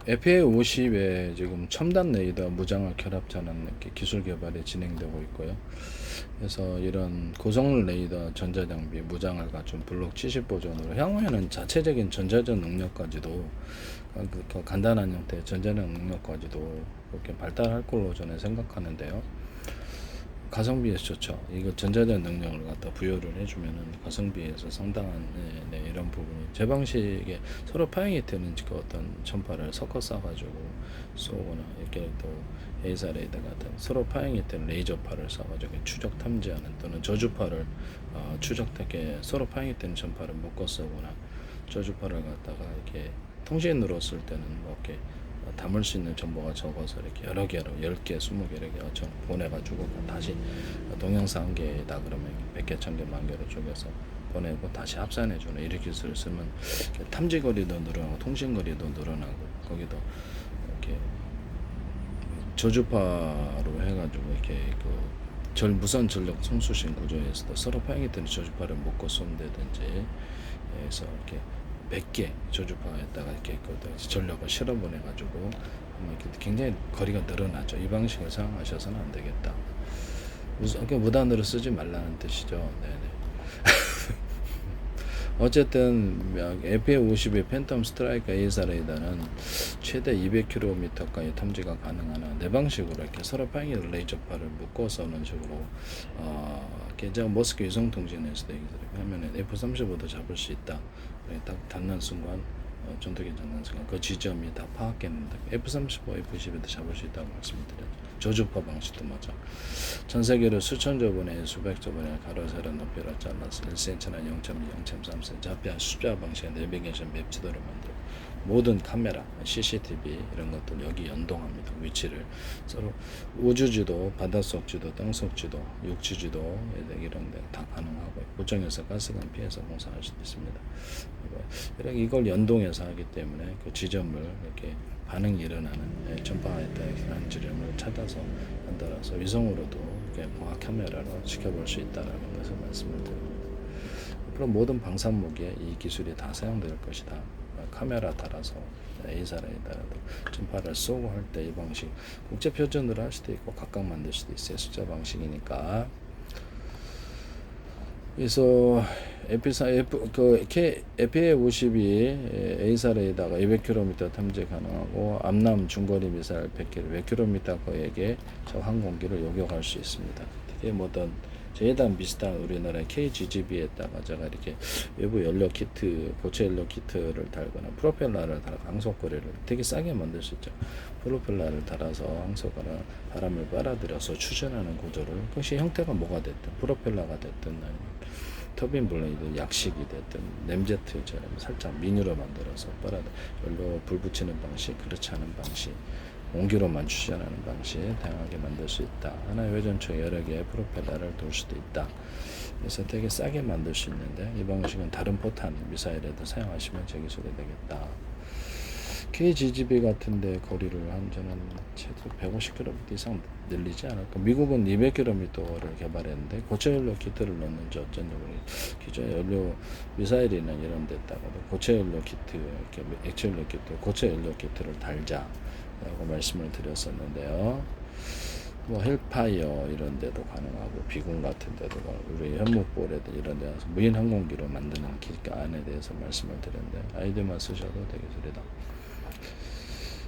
FA50에 지금 첨단 레이더 무장을 결합하는 이렇게 기술 개발이 진행되고 있고요. 그래서 이런 고성능 레이더 전자장비 무장을 갖춘 블록 70 버전으로 향후에는 자체적인 전자전 능력까지도 그 간단한 형태의 전자전 능력까지도 그렇게 발달할 걸로 저는 생각하는데요. 가성비에서 좋죠. 이거 전자전 능력을 갖다 부여를 해주면은 가성비에서 상당한 이런 부분이 제 방식에 서로 파형이 되는 그 어떤 전파를 섞어 쏴가지고 쏘거나 이렇게 또 A사 레이더 같은 서로 파형이 되는 레이저파를 쏴가지고 추적 탐지하는 또는 저주파를 추적하게 서로 파형이 되는 전파를 묶어 쏘거나 저주파를 갖다가 이렇게 통신으로 쓸 때는 뭐 이렇게 담을 수 있는 정보가 적어서 이렇게 여러 개로 10개, 20개 이렇게 보내가지고 다시 동영상 한 개다 그러면 100개, 1000개, 만 개로 쪼개서 보내고 다시 합산해주는 이런 기술을 쓰면 탐지거리도 늘어나고 통신거리도 늘어나고 거기도 이렇게 저주파로 해가지고 이렇게 무선 전력 송수신 구조에서도 서로 파형이 되는 저주파를 묶고 쏜다든지 해서 이렇게 100개 저주파에다가 이렇게 전력을 실어보내가지고 굉장히 거리가 늘어나죠. 이 방식을 사용하셔서는 안 되겠다. 무단으로 쓰지 말라는 뜻이죠. 네네. 어쨌든 FA50의 팬텀 스트라이커 A사 레이더는 최대 200km까지 탐지가 가능한 네 방식으로 이렇게 서로 파형이 레이저파를 묶어 쏘는 식으로 제가 머스크 위성통신에서도 얘기를 하면은 F-35도 잡을 수 있다. 딱 닿는 순간 전투기 닿는 순간 그 지점이 다 파악했는데 F-35, F-22도 잡을 수 있다고 말씀드렸죠. 저주파 방식도 맞아. 전 세계로 수천조 번에 수백조 번에 가로세로 높이로 잘라서 1cm나 0.2, 0.3cm 합의한 숫자 방식의 내비게이션 맵 지도를 만들고 모든 카메라, CCTV 이런 것들 여기 연동합니다. 위치를 서로 우주지도, 바닷속 지도, 땅속 지도, 육지 지도 이런 데 다 가능하고 고정해서 가스관 피해서 공사할 수도 있습니다. 이걸 연동해서 하기 때문에 그 지점을 이렇게 반응이 일어나는 전파에 따른 지점을 찾아서 만들어서 위성으로도 광학 카메라로 지켜볼 수 있다는 것을 말씀을 드립니다. 앞으로 모든 방산무기에 이 기술이 다 사용될 것이다. 카메라 따라서 A사 레이더라도 전파를 쏘고 할 때 이 방식 국제 표준으로 할 수도 있고 각각 만들 수도 있어요. 숫자 방식이니까. 그래서 FA-52 A사 레이더가 200km 탐지 가능하고 암남 중거리 미사일 100km 거에게 저 항공기를 요격할 수 있습니다. 특히 뭐든 제단 비슷한 우리나라의 KGGB에다가 제가 이렇게 외부 연료 키트, 고체 연료 키트를 달거나 프로펠러를 달아 항속거리를 되게 싸게 만들 수 있죠. 프로펠러를 달아서 항속거나 바람을 빨아들여서 추진하는 구조를 그것이 형태가 뭐가 됐든 프로펠러가 됐든 터빈 블레이드 약식이 됐든 램제트처럼 살짝 미니로 만들어서 연료 불 붙이는 방식, 그렇지 않은 방식, 온기로만 추진하는 방식 다양하게 만들 수 있다. 하나의 회전초에 여러 개의 프로펠러를 돌 수도 있다. 그래서 되게 싸게 만들 수 있는데 이 방식은 다른 포탄 미사일에도 사용하시면 제 기술이 되겠다. KGGB 같은데 거리를 한 저는 최소 150km 이상 늘리지 않을까. 미국은 200km를 개발했는데 고체 연료 키트를 넣는지 어쩐지 모르겠어요. 기존 연료 미사일이나 이런 데다가도 고체 연료 키트, 이렇게 액체 연료 키트, 고체 연료 키트를 달자라고 말씀을 드렸었는데요. 뭐 헬파이어 이런 데도 가능하고 비군 같은 데도 우리 현목볼에도 이런 데 가서 무인 항공기로 만드는 기안에 대해서 말씀을 드렸는데 아이디어만 쓰셔도 되겠습니다.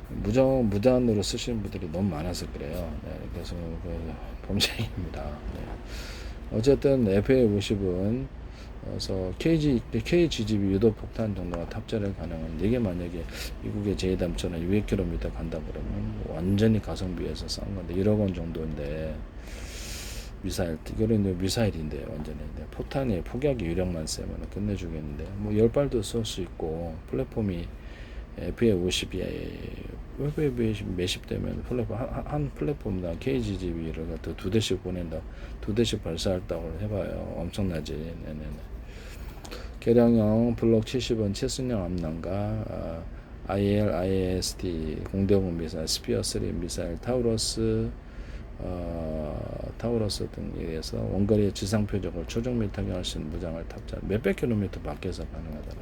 무단으로 쓰시는 분들이 너무 많아서 그래요. 네, 그래서 범죄입니다. 네. 어쨌든 FA-50은 그래서 KGGB 유도폭탄 정도가 탑재를 가능한 이게 만약에 미국의 제이담처럼 200km 간다 그러면 완전히 가성비에서 싼 건데 1억 원 정도인데 이거는 미사일인데 완전히 포탄이 폭약이 유력만 세면 끝내주겠는데 뭐 10발도 쏠 수 있고 플랫폼이 FA-50이 몇십 대면 한 플랫폼당 KGGB를 갖다 2대씩 보낸다. 2대씩 발사했다고 해봐요. 엄청나지. 네네네. 개량형 블록 70은 최순영 암낭과 IL, IAST 공대공 미사일, 스피어 3 미사일, 타우러스 등에 의해서 원거리의 지상 표적을 초정밀 타격할 수 있는 무장을 탑재. 몇백 킬로미터 밖에서 가능하다고.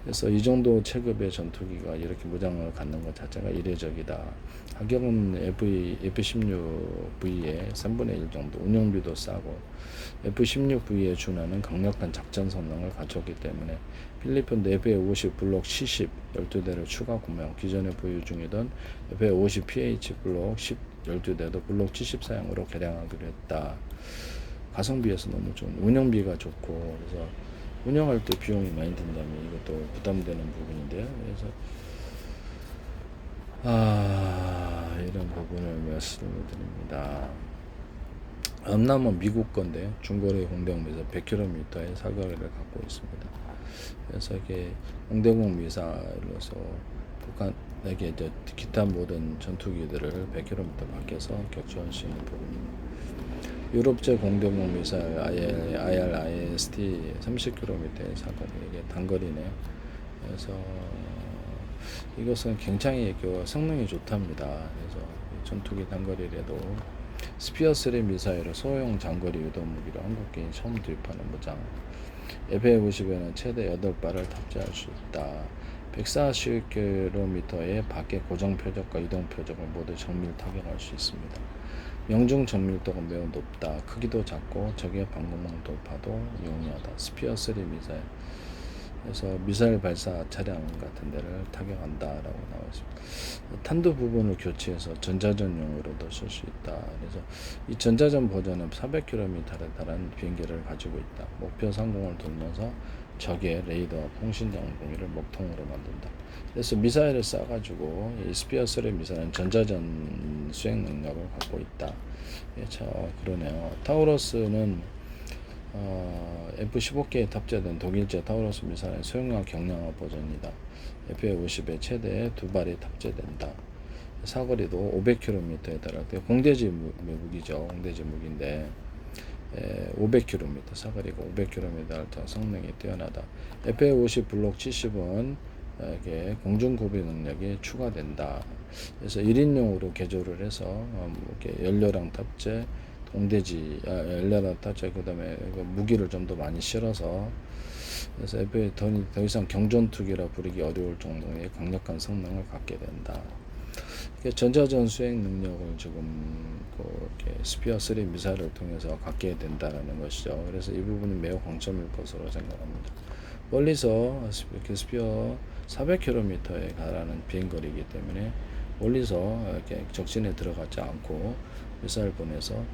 그래서 이 정도 체급의 전투기가 이렇게 무장을 갖는 것 자체가 이례적이다. 가격은 F-16V의 3분의 1 정도, 운영비도 싸고 F-16V에 준하는 강력한 작전 성능을 갖췄기 때문에 필리핀도 FA-50 블록 70 12대를 추가 구매하고 기존에 보유 중이던 FA-50 PH 블록 10 12대도 블록 70 사양으로 개량하기로 했다. 가성비에서 너무 좋은, 운영비가 좋고 그래서 운영할 때 비용이 많이 든다면 이것도 부담되는 부분인데요. 그래서 이런 부분을 말씀을 드립니다. 암남은 미국 건데 중거리 공대공 미사일 100km의 사거리를 갖고 있습니다. 그래서 이게 공대공 미사일로서 북한에게 이제 기타 모든 전투기들을 100km 밖에서 격추할 수 있는 부분입니다. 유럽제 공대공 미사일 IRIS-T 30km의 사거리, 이게 단거리네요. 그래서 이것은 굉장히 성능이 좋답니다. 그래서 전투기 단거리라도 스피어 3 미사일을 소형 장거리 유도 무기로 한국군이 처음 도입하는 무장. FA-50에는 최대 8발을 탑재할 수 있다. 140km의 밖에 고정 표적과 이동 표적을 모두 정밀 타격할 수 있습니다. 명중 정밀도가 매우 높다. 크기도 작고 적의 방공망 돌파도 용이하다. 스피어 3 미사일. 그래서 미사일 발사 차량 같은 데를 타격한다라고 나와 있습니다. 탄두 부분을 교체해서 전자전용으로도 쓸 수 있다. 그래서 이 전자전 버전은 400km에 달한 비행기를 가지고 있다. 목표 상공을 돌면서 적의 레이더와 통신 장비를 먹통으로 만든다. 그래서 미사일을 쏴가지고 이 스피어 3 미사일은 전자전 수행 능력을 갖고 있다. 그러네요. 타우러스는 F-15K에 탑재된 독일제 타우러스 미사일의 소형화 경량화 버전이다. FA-50에 최대 2발이 탑재된다. 사거리도 500km에 달하고 공대지 무기죠. 공대지 무기인데 500km 사거리가 500km에 달할 성능이 뛰어나다. FA-50 블록 70은 이게 공중구비 능력이 추가된다. 그래서 1인용으로 개조를 해서 이렇게 연료랑 탑재 공대지 연료랑 탑재 그다음에 무기를 좀 더 많이 실어서 그래서 FA 더 이상 경전투기라 부르기 어려울 정도의 강력한 성능을 갖게 된다. 전자전 수행 능력을 지금 이렇게 스피어 3 미사일을 통해서 갖게 된다는 것이죠. 그래서 이 부분은 매우 강점일 것으로 생각합니다. 멀리서 이렇게 스피어 400km에 가라는 비행거리이기 때문에 멀리서 이렇게 적진에 들어가지 않고 미사일 보내서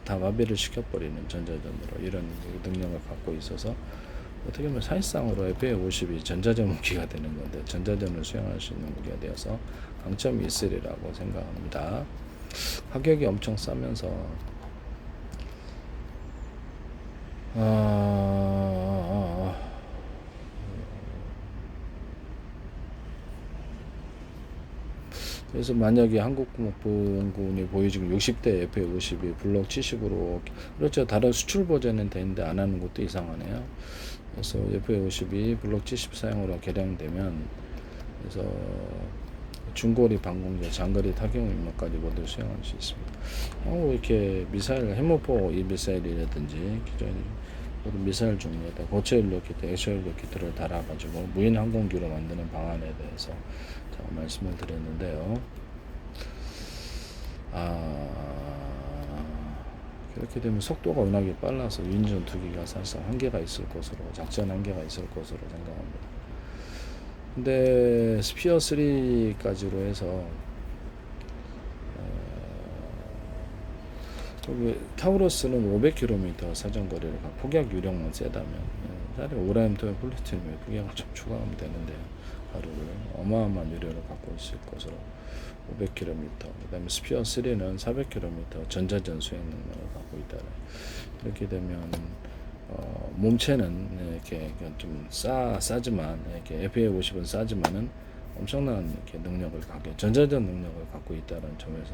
다마비를 시켜버리는 전자전으로 이런 능력을 갖고 있어서 어떻게 보면 사실상으로 FA-50이 전자전 무기가 되는 건데 전자전을 수행할 수 있는 무기가 되어서 강점이 있으리라고 생각합니다. 가격이 엄청 싸면서 그래서 만약에 한국공군이 보유 지금 60대 FA-50이 블록 70으로 그렇죠. 다른 수출 버전은 되는데 안 하는 것도 이상하네요. 그래서 FA-50이 블록 70 사용으로 개량되면 그래서 중거리 방공제, 장거리 타격 임무까지 모두 수행할 수 있습니다. 이렇게 미사일 해머포 이 미사일이라든지 기존 모든 미사일 종류에다 고체일 로켓, 액체일 로켓을 달아가지고 무인 항공기로 만드는 방안에 대해서 제가 말씀을 드렸는데요. 그렇게 되면 속도가 워낙에 빨라서 유인 전투기가 사실상 한계가 있을 것으로, 작전 한계가 있을 것으로 생각합니다. 근데 스피어 3까지로 해서 타우러스는 500km 사정거리를 폭약 유령만 세다면 사실 오라임토의 플루토늄에 폭약을 좀 추가하면 되는데 하루를 어마어마한 유료를 갖고 있을 것으로 500km 그 다음에 스피어 3는 400km 전자전 수행 능력을 갖고 있다. 이렇게 되면 몸체는 이렇게 좀 싸지만 이렇게 FA-50은 싸지만은 엄청난 이렇게 능력을 갖게 전자전 능력을 갖고 있다는 점에서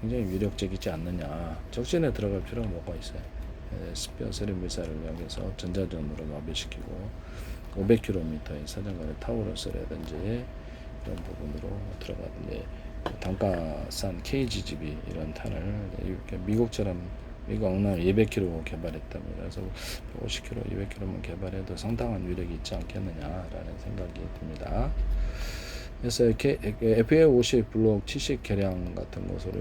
굉장히 위력적이지 않느냐. 적진에 들어갈 필요가 뭐가 있어요. 스피어 3 미사일을 이용해서 전자전으로 마비시키고 500km의 사정거리 타우러스라든지 이런 부분으로 들어가는데 단가 싼 KGGB 이런 탄을 이렇게 미국처럼 이거 억남 200km 개발했답니다. 그래서 50km, 200km만 개발해도 상당한 위력이 있지 않겠느냐라는 생각이 듭니다. 그래서 FA50 블록 70 개량 같은 것으로